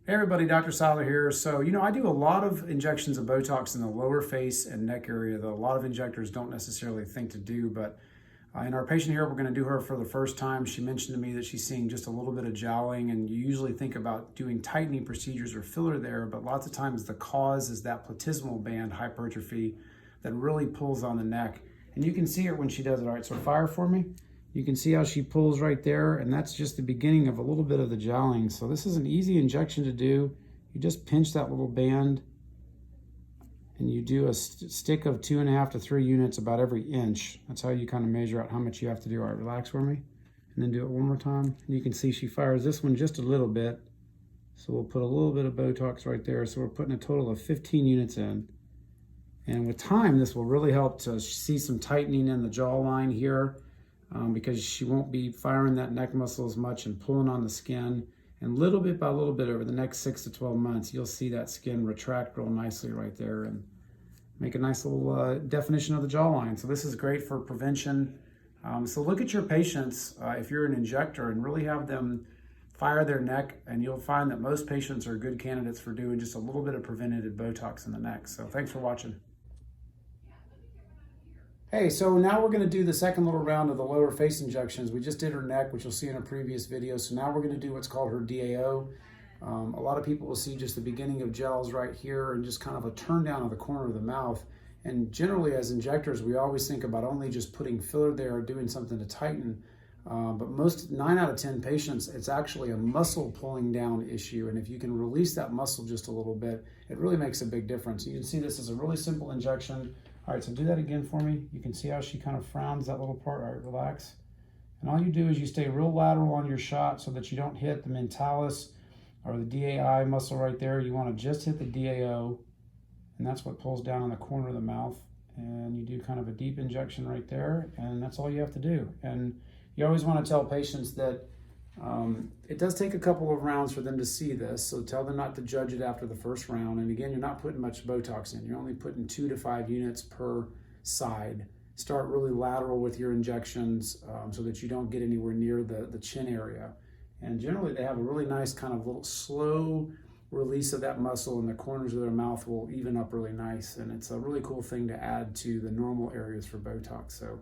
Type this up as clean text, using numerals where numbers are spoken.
Hey everybody, Dr. Seiler here. So, I do a lot of injections of Botox in the lower face and neck area that a lot of injectors don't necessarily think to do. But in our patient here, we're going to do her for the first time. She mentioned to me that she's seeing just a little bit of jowling, and you usually think about doing tightening procedures or filler there, but lots of times the cause is that platysmal band hypertrophy that really pulls on the neck. And you can see her when she does it. All right, so fire for me. You can see how she pulls right there, and that's just the beginning of a little bit of the jowling. So this is an easy injection to do. You just pinch that little band, and you do a stick of 2.5 to 3 units about every inch. That's how you kind of measure out how much you have to do. All right, relax for me, and then do it one more time. And you can see she fires this one just a little bit. So we'll put a little bit of Botox right there. So we're putting a total of 15 units in. And with time, this will really help to see some tightening in the jawline here. Because she won't be firing that neck muscle as much and pulling on the skin. And little bit by little bit over the next 6 to 12 months, you'll see that skin retract real nicely right there and make a nice little definition of the jawline. So this is great for prevention. So look at your patients if you're an injector and really have them fire their neck, and you'll find that most patients are good candidates for doing just a little bit of preventative Botox in the neck. So thanks for watching. Hey, so now we're going to do the second little round of the lower face injections. We just did her neck, which you'll see in a previous video. So now we're going to do what's called her DAO. A lot of people will see just the beginning of gels right here and just kind of a turn down of the corner of the mouth. And generally as injectors, we always think about only just putting filler there or doing something to tighten. But 9 out of 10 patients, it's actually a muscle pulling down issue. And if you can release that muscle just a little bit, it really makes a big difference. You can see this is a really simple injection. All right, so do that again for me. You can see how she kind of frowns that little part. All right, relax. And all you do is you stay real lateral on your shot so that you don't hit the mentalis or the DAI muscle right there. You want to just hit the DAO, and that's what pulls down on the corner of the mouth. And you do kind of a deep injection right there, and that's all you have to do. And you always want to tell patients that it does take a couple of rounds for them to see this, so tell them not to judge it after the first round. And again, you're not putting much Botox in. You're only putting 2 to 5 units per side. Start really lateral with your injections so that you don't get anywhere near the chin area. And generally, they have a really nice kind of little slow release of that muscle, and the corners of their mouth will even up really nice. And it's a really cool thing to add to the normal areas for Botox. So